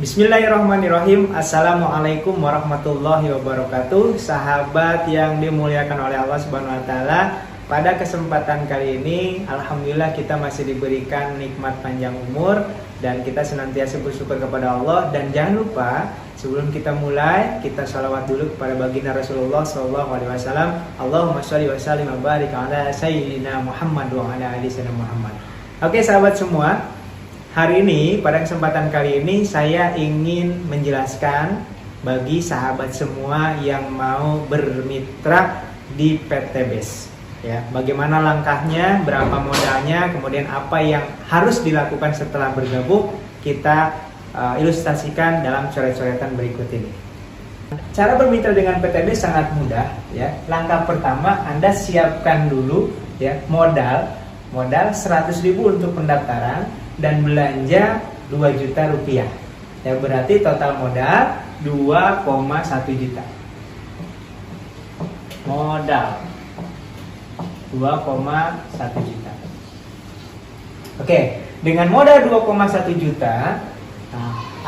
Bismillahirrahmanirrahim. Assalamualaikum warahmatullahi wabarakatuh. Sahabat yang dimuliakan oleh Allah Subhanahu wa taala, pada kesempatan kali ini alhamdulillah kita masih diberikan nikmat panjang umur dan kita senantiasa bersyukur kepada Allah. Dan jangan lupa sebelum kita mulai, kita sholawat dulu kepada baginda Rasulullah SAW. Allahumma sholli wa sallim wa barik ala sayyidina Muhammad wa ala ali sayyidina Muhammad. Oke sahabat semua, hari ini, pada kesempatan kali ini saya ingin menjelaskan bagi sahabat semua yang mau bermitra di PT BES. Ya, bagaimana langkahnya, berapa modalnya, kemudian apa yang harus dilakukan setelah bergabung, kita ilustrasikan dalam coret-coretan berikut ini. Cara bermitra dengan PT BES sangat mudah. Ya. Langkah pertama, Anda siapkan dulu ya modal 100.000 untuk pendaftaran dan belanja 2 juta rupiah. Ya, berarti total modal 2,1 juta. Modal 2,1 juta. Oke, dengan modal 2,1 juta,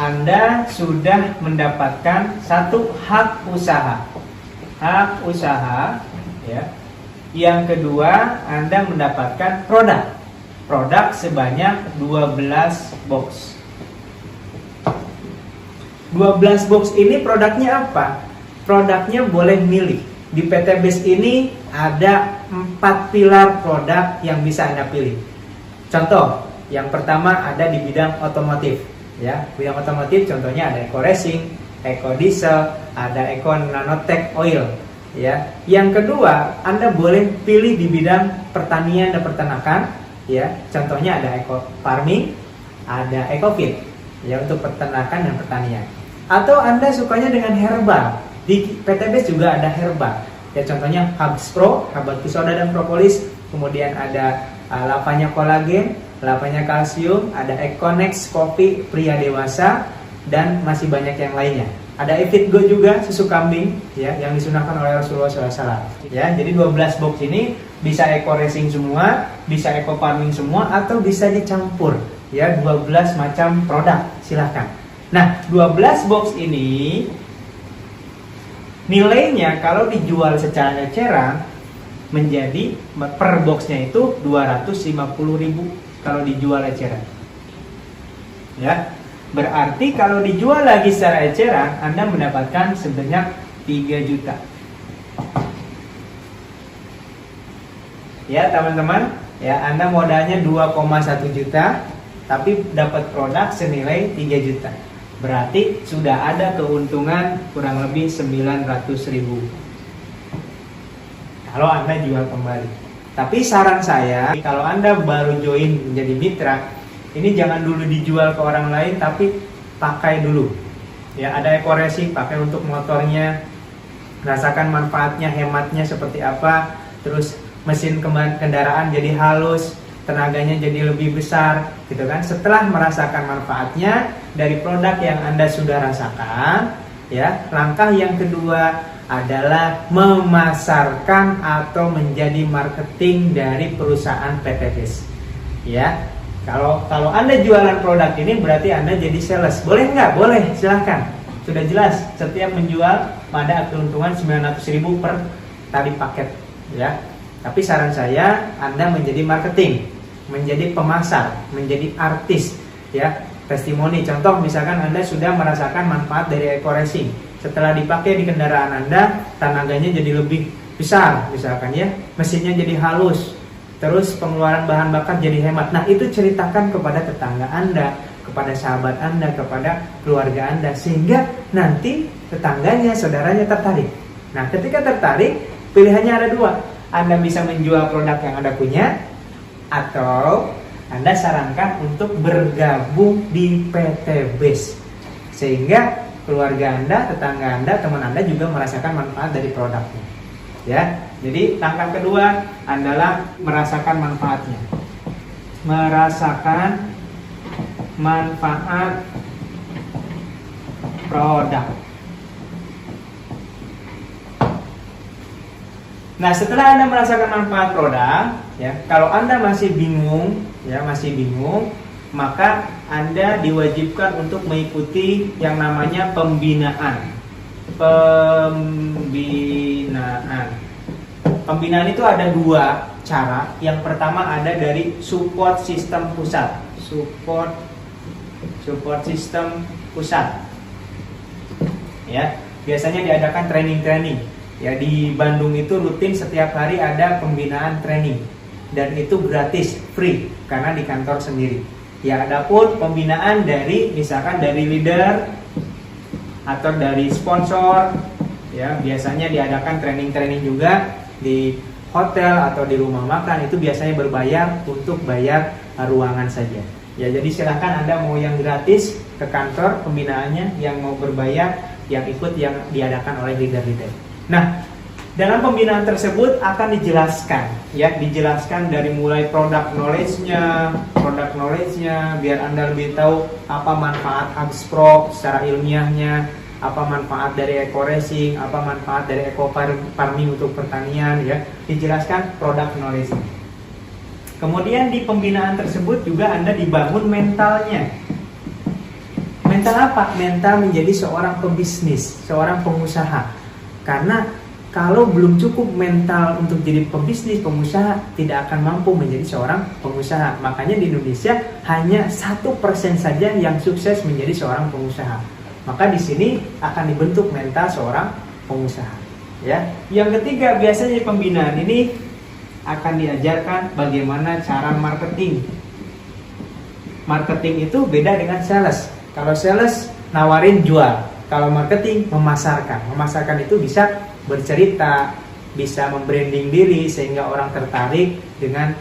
Anda sudah mendapatkan satu hak usaha. Hak usaha, ya. Yang kedua, Anda mendapatkan produk sebanyak 12 box. 12 box ini produknya apa? Produknya boleh milih. Di PT BES ini ada 4 pilar produk yang bisa Anda pilih. Contoh, yang pertama ada di bidang otomotif. Ya, bidang otomotif contohnya ada Eco Racing, Eco Diesel, ada Eco Nanotech Oil. Ya, yang kedua, Anda boleh pilih di bidang pertanian dan peternakan. Ya, contohnya ada Eco Farming, ada Eco Feed, ya untuk peternakan dan pertanian. Atau Anda sukanya dengan herbal, di PT BES juga ada herbal. Ya, contohnya Hubs Pro, Habatus Soda dan Propolis, kemudian ada lavanya kolagen, lavanya kalsium, ada Econex kopi pria dewasa, dan masih banyak yang lainnya. Ada Evit Go juga, susu kambing ya yang disunahkan oleh Rasulullah SAW. Ya, jadi 12 box ini bisa Eco Racing semua, bisa Eco Farming semua, atau bisa dicampur ya 12 macam produk, silahkan. Nah, 12 box ini nilainya kalau dijual secara eceran menjadi per boxnya itu 250.000 kalau dijual eceran. Ya. Berarti kalau dijual lagi secara eceran, Anda mendapatkan sebanyak 3 juta. Ya teman-teman, ya Anda modalnya 2,1 juta, tapi dapat produk senilai 3 juta. Berarti sudah ada keuntungan kurang lebih 900.000. Kalau Anda jual kembali. Tapi saran saya, kalau Anda baru join menjadi mitra, ini jangan dulu dijual ke orang lain, tapi pakai dulu. Ya, ada Eco Racing, pakai untuk motornya, rasakan manfaatnya, hematnya seperti apa. Terus mesin kendaraan jadi halus, tenaganya jadi lebih besar, gitu kan. Setelah merasakan manfaatnya dari produk yang Anda sudah rasakan, ya, langkah yang kedua adalah memasarkan atau menjadi marketing dari perusahaan PT BES. Ya. Kalau Anda jualan produk ini berarti Anda jadi sales. Boleh nggak? Boleh, silahkan. Sudah jelas, setiap menjual ada keuntungan 900.000 per tali paket. Ya. Tapi saran saya, Anda menjadi marketing, menjadi pemasar, menjadi artis. Ya. Testimoni, contoh misalkan Anda sudah merasakan manfaat dari Eco Racing. Setelah dipakai di kendaraan Anda, tenaganya jadi lebih besar, misalkan ya. Mesinnya jadi halus. Terus pengeluaran bahan bakar jadi hemat. Nah, itu ceritakan kepada tetangga Anda, kepada sahabat Anda, kepada keluarga Anda, sehingga nanti tetangganya, saudaranya tertarik. Nah, ketika tertarik, pilihannya ada 2. Anda bisa menjual produk yang Anda punya, atau Anda sarankan untuk bergabung di PT BES, sehingga keluarga Anda, tetangga Anda, teman Anda juga merasakan manfaat dari produknya. Ya, jadi langkah kedua adalah merasakan manfaatnya. Merasakan manfaat produk. Nah, setelah Anda merasakan manfaat produk, ya, kalau Anda masih bingung, maka Anda diwajibkan untuk mengikuti yang namanya pembinaan. Pembinaan itu ada dua cara. Yang pertama ada dari support sistem pusat. Support sistem pusat. Ya, biasanya diadakan training. Ya, di Bandung itu rutin setiap hari ada pembinaan training. Dan itu gratis, free, karena di kantor sendiri. Ya, adapun pembinaan dari misalkan dari leader atau dari sponsor, ya biasanya diadakan training juga di hotel atau di rumah makan, itu biasanya berbayar untuk bayar ruangan saja. Ya, jadi silahkan Anda mau yang gratis ke kantor pembinaannya, yang mau berbayar yang ikut yang diadakan oleh leader-leader. Nah, dalam pembinaan tersebut akan dijelaskan dari mulai product knowledge-nya, biar Anda lebih tahu apa manfaat HubSpot secara ilmiahnya, apa manfaat dari eco racing, apa manfaat dari eco farming untuk pertanian, ya, dijelaskan product knowledge. Kemudian di pembinaan tersebut juga Anda dibangun mentalnya. Mental apa? Mental menjadi seorang pebisnis, seorang pengusaha. Karena kalau belum cukup mental untuk jadi pebisnis, pengusaha, tidak akan mampu menjadi seorang pengusaha. Makanya di Indonesia hanya 1% saja yang sukses menjadi seorang pengusaha. Maka di sini akan dibentuk mental seorang pengusaha. Ya. Yang ketiga, biasanya di pembinaan ini akan diajarkan bagaimana cara marketing. Marketing itu beda dengan sales. Kalau sales nawarin jual, kalau marketing memasarkan. Memasarkan itu bisa bercerita, bisa membranding diri sehingga orang tertarik dengan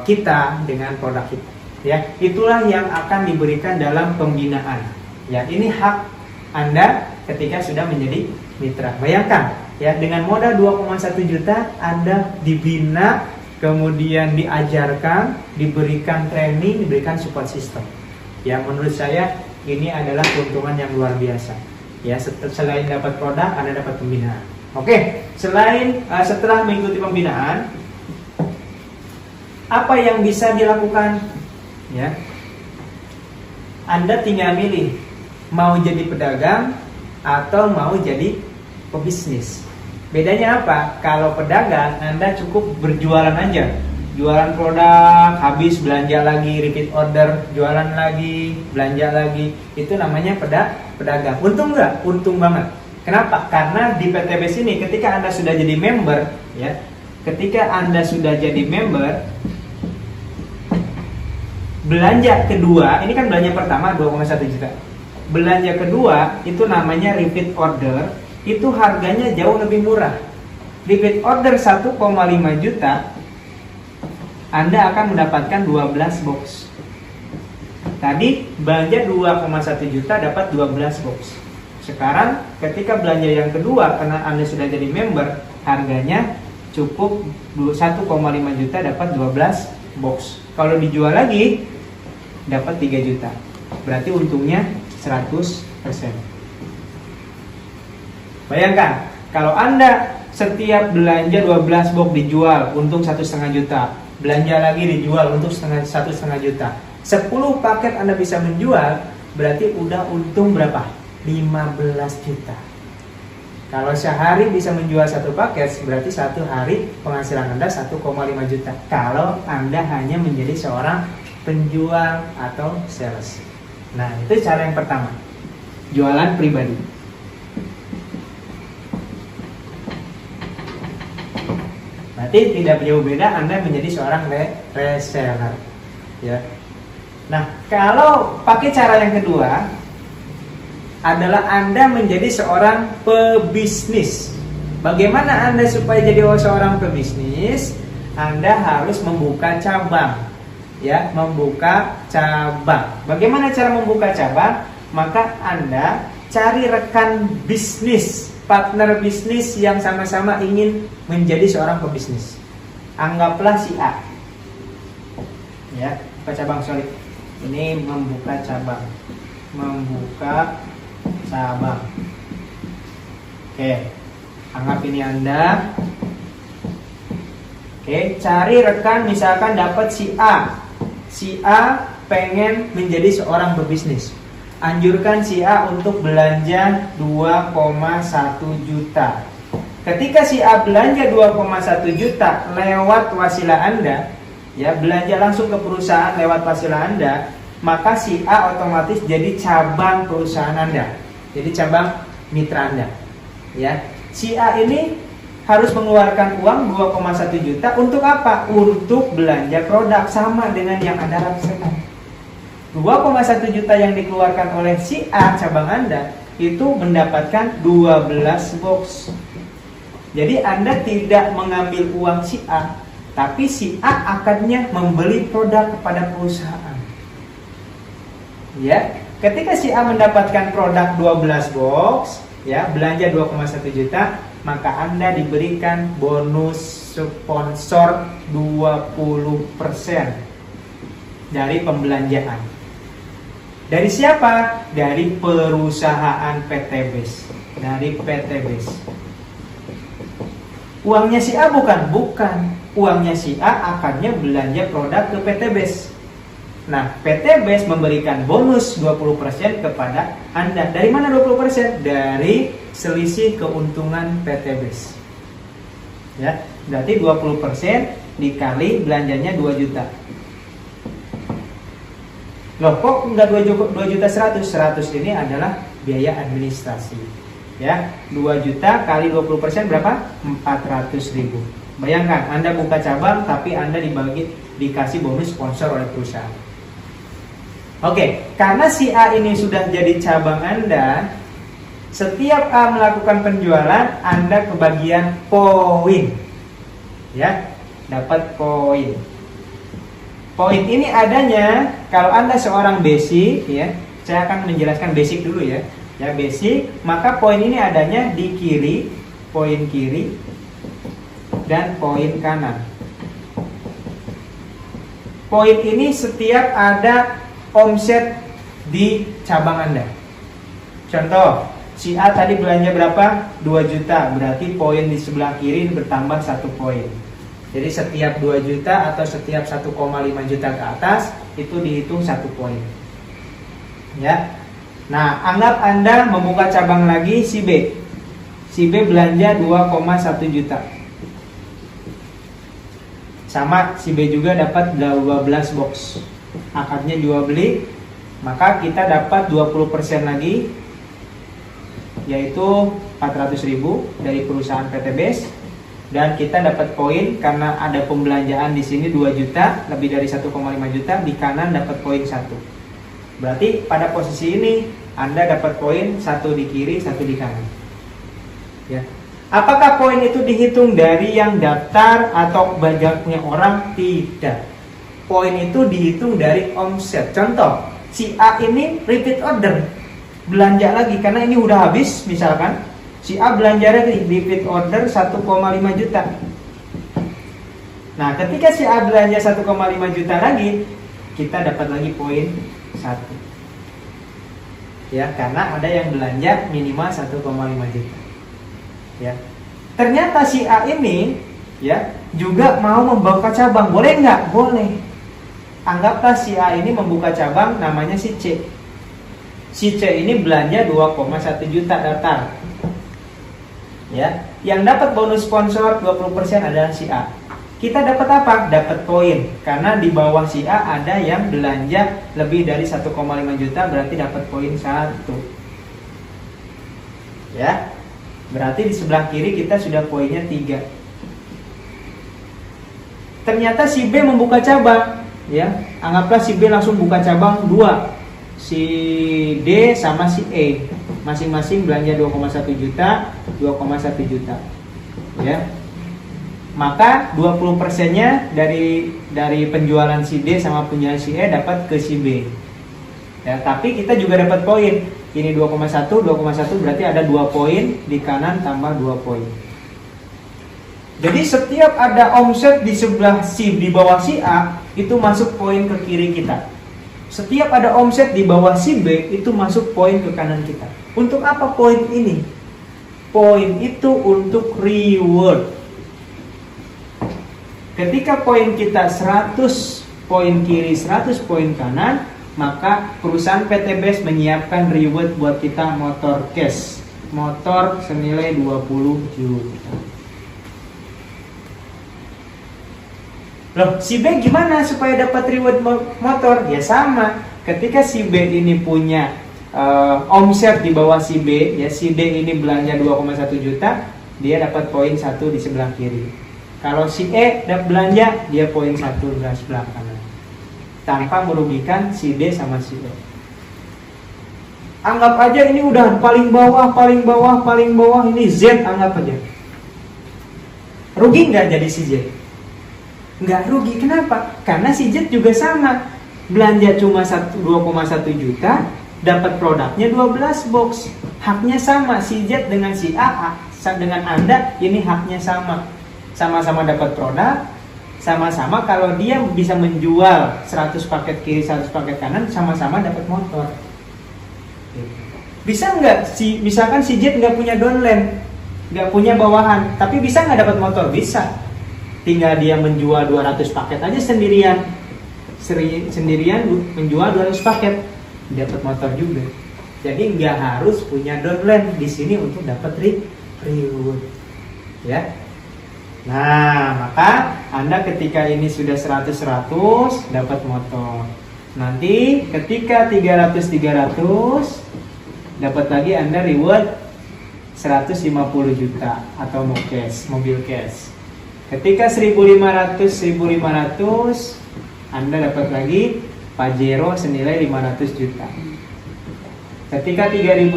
kita, dengan produk kita. Ya, itulah yang akan diberikan dalam pembinaan. Ya, ini hak Anda ketika sudah menjadi mitra. Bayangkan, ya, dengan modal 2,1 juta Anda dibina, kemudian diajarkan, diberikan training, diberikan support system. Ya, menurut saya ini adalah keuntungan yang luar biasa. Ya, selain dapat produk, Anda dapat pembinaan. Oke, setelah mengikuti pembinaan, apa yang bisa dilakukan? Ya, Anda tinggal milih mau jadi pedagang atau mau jadi pebisnis. Bedanya apa? Kalau pedagang, Anda cukup berjualan aja. Jualan produk, habis belanja lagi, repeat order, jualan lagi, belanja lagi. Itu namanya pedagang. Untung nggak? Untung banget. Kenapa? Karena di PTBS ini ketika Anda sudah jadi member, ya, belanja kedua, ini kan belanja pertama 2,1 juta. Belanja kedua itu namanya repeat order, itu harganya jauh lebih murah. Repeat order 1,5 juta, Anda akan mendapatkan 12 box. Tadi belanja 2,1 juta dapat 12 box. Sekarang ketika belanja yang kedua, karena Anda sudah jadi member, harganya cukup 1,5 juta dapat 12 box. Kalau dijual lagi dapat 3 juta. Berarti untungnya 100%. Bayangkan, kalau Anda setiap belanja 12 box dijual, untung 1,5 juta. Belanja lagi dijual, untung 1,5 juta. 10 paket Anda bisa menjual, berarti udah untung berapa? 15 juta. Kalau sehari bisa menjual 1 paket, berarti 1 hari penghasilan Anda 1,5 juta. Kalau Anda hanya menjadi seorang penjual atau sales. Nah, itu cara yang pertama. Jualan pribadi. Berarti tidak jauh beda Anda menjadi seorang reseller. Ya. Nah, kalau pakai cara yang kedua, adalah Anda menjadi seorang pebisnis. Bagaimana Anda supaya jadi seorang pebisnis? Anda harus membuka cabang. Ya, membuka cabang. Bagaimana cara membuka cabang? Maka Anda cari rekan bisnis, partner bisnis yang sama-sama ingin menjadi seorang pebisnis. Anggaplah si A. Ya, buka cabang, sorry. Ini membuka cabang. Membuka cabang. Oke, anggap ini Anda. Oke, cari rekan, misalkan dapat si A. Si A pengen menjadi seorang pebisnis. Anjurkan si A untuk belanja 2,1 juta. Ketika si A belanja 2,1 juta lewat wasilah Anda, ya, belanja langsung ke perusahaan lewat wasilah Anda, maka si A otomatis jadi cabang perusahaan Anda. Jadi cabang mitra Anda. Ya. Si A ini harus mengeluarkan uang 2,1 juta untuk apa? Untuk belanja produk, sama dengan yang Anda rasakan. 2,1 juta yang dikeluarkan oleh si A cabang Anda itu mendapatkan 12 box. Jadi Anda tidak mengambil uang si A, tapi si A akannya membeli produk kepada perusahaan. Ya, ketika si A mendapatkan produk 12 box, ya, belanja 2,1 juta, maka Anda diberikan bonus sponsor 20% dari pembelanjaan. Dari siapa? Dari perusahaan PT BES. Dari PT BES. Uangnya si A bukan? Bukan. Uangnya si A akannya belanja produk ke PT BES. Nah, PT BES memberikan bonus 20% kepada Anda. Dari mana 20%? Dari selisih keuntungan PT BES. Ya, berarti 20% dikali belanjanya 2 juta. Loh, kok enggak 2 juta 100? 100 ini adalah biaya administrasi. Ya, 2 juta kali 20% berapa? 400.000. Bayangkan, Anda buka cabang tapi Anda dikasih bonus sponsor oleh perusahaan. Oke, karena si A ini sudah jadi cabang Anda, setiap A melakukan penjualan, Anda kebagian poin. Ya, dapat poin. Poin ini adanya kalau Anda seorang basic, ya. Saya akan menjelaskan basic dulu ya. Ya, basic, maka poin ini adanya di kiri, poin kiri dan poin kanan. Poin ini setiap ada omset di cabang Anda. Contoh, si A tadi belanja berapa? 2 juta, berarti poin di sebelah kiri bertambah 1 poin. Jadi setiap 2 juta atau setiap 1,5 juta ke atas itu dihitung 1 poin. Ya. Nah, anggap Anda membuka cabang lagi si B. Si B belanja 2,1 juta. Sama, si B juga dapat 12 box. Akadnya jual beli, maka kita dapat 20% lagi, yaitu 400.000 dari perusahaan PT BES. Dan kita dapat poin karena ada pembelanjaan di sini 2 juta, lebih dari 1,5 juta, di kanan dapat poin 1. Berarti pada posisi ini Anda dapat poin 1 di kiri, 1 di kanan. Ya. Apakah poin itu dihitung dari yang daftar atau banyaknya orang? Tidak. Poin itu dihitung dari omset. Contoh, si A ini repeat order, belanja lagi karena ini udah habis, misalkan si A belanja lagi, repeat order 1,5 juta. Nah, ketika si A belanja 1,5 juta lagi, kita dapat lagi poin 1. Ya, karena ada yang belanja minimal 1,5 juta. Ya. Ternyata si A ini, ya, juga mau membuka cabang. Boleh nggak? Boleh. Anggaplah si A ini membuka cabang namanya si C. Si C ini belanja 2,1 juta daftar. Ya, yang dapat bonus sponsor 20% adalah si A. Kita dapat apa? Dapat poin. Karena di bawah si A ada yang belanja lebih dari 1,5 juta, berarti dapat poin 1. Ya. Berarti di sebelah kiri kita sudah poinnya 3. Ternyata si B membuka cabang, ya. Anggaplah si B langsung buka cabang 2. Si D sama si E masing-masing belanja 2,1 juta, 2,1 juta. Ya. Maka 20%-nya dari penjualan si D sama penjualan si E dapat ke si B. Ya, tapi kita juga dapat poin. Ini 2,1 berarti ada 2 poin, di kanan tambah 2 poin. Jadi setiap ada omset di sebelah di bawah si A, itu masuk poin ke kiri kita. Setiap ada omset di bawah si B, itu masuk poin ke kanan kita. Untuk apa poin ini? Poin itu untuk reward. Ketika poin kita 100 poin kiri, 100 poin kanan, maka perusahaan PT BEST menyiapkan reward buat kita motor cash. Motor senilai 20 juta. Loh, si B gimana supaya dapat reward motor? Ya sama, ketika si B ini punya omset di bawah si B, ya si D ini belanja 2,1 juta, dia dapat poin 1 di sebelah kiri. Kalau si E dapat belanja, dia poin 1 di sebelah kanan, tanpa merugikan si D sama si E. Anggap aja ini udah paling bawah, ini Z, anggap aja. Rugi nggak jadi si Z? Nggak rugi, kenapa? Karena si Z juga sama, belanja cuma 2,1 juta, dapat produknya 12 box. Haknya sama, si Z dengan si A, dengan Anda, ini haknya sama. Sama-sama dapat produk, sama-sama kalau dia bisa menjual 100 paket kiri, 100 paket kanan, sama-sama dapat motor. Bisa nggak misalkan si Jet nggak punya downline, nggak punya bawahan, tapi bisa nggak dapat motor? Bisa. Tinggal dia menjual 200 paket aja sendirian menjual 200 paket, dapat motor juga. Jadi nggak harus punya downline di sini untuk dapat reward, ya. Nah, maka Anda ketika ini sudah 100 dapat motor. Nanti ketika 300 dapat lagi Anda reward 150 juta atau mobil cash. Ketika 1500 Anda dapat lagi Pajero senilai 500 juta. Ketika 3000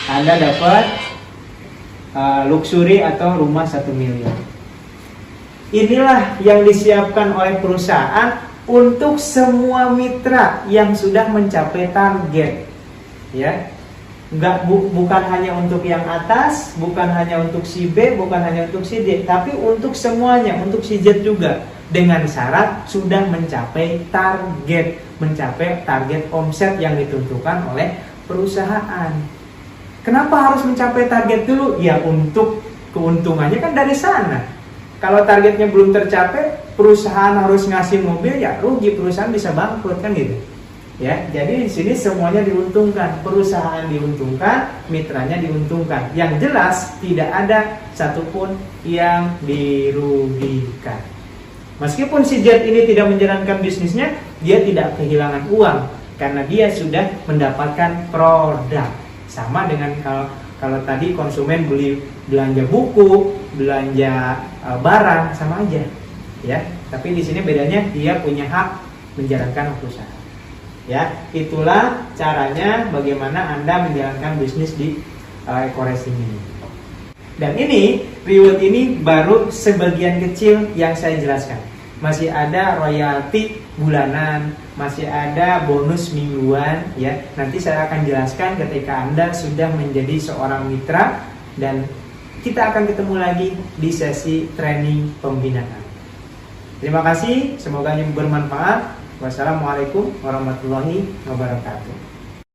Anda dapat luxury atau rumah 1 miliar. Inilah yang disiapkan oleh perusahaan untuk semua mitra yang sudah mencapai target, ya. Bukan hanya untuk yang atas, bukan hanya untuk si B, bukan hanya untuk si D, tapi untuk semuanya, untuk si Z juga, dengan syarat sudah mencapai target omset yang ditentukan oleh perusahaan. Kenapa harus mencapai target dulu? Ya untuk keuntungannya kan dari sana. Kalau targetnya belum tercapai, perusahaan harus ngasih mobil, ya rugi, perusahaan bisa bangkrut kan gitu. Ya, jadi di sini semuanya diuntungkan, perusahaan diuntungkan, mitranya diuntungkan. Yang jelas tidak ada satupun yang dirugikan. Meskipun si Jet ini tidak menjalankan bisnisnya, dia tidak kehilangan uang karena dia sudah mendapatkan produk. Sama dengan kalau tadi konsumen belanja buku, belanja barang, sama aja, ya. Tapi di sini bedanya dia punya hak menjalankan usaha. Ya, itulah caranya bagaimana Anda menjalankan bisnis di Eco-Racing ini. Dan ini reward ini baru sebagian kecil yang saya jelaskan. Masih ada royalti bulanan, masih ada bonus mingguan, ya. Nanti saya akan jelaskan ketika Anda sudah menjadi seorang mitra, dan kita akan ketemu lagi di sesi training pembinaan. Terima kasih, semoga ini bermanfaat. Wassalamualaikum warahmatullahi wabarakatuh.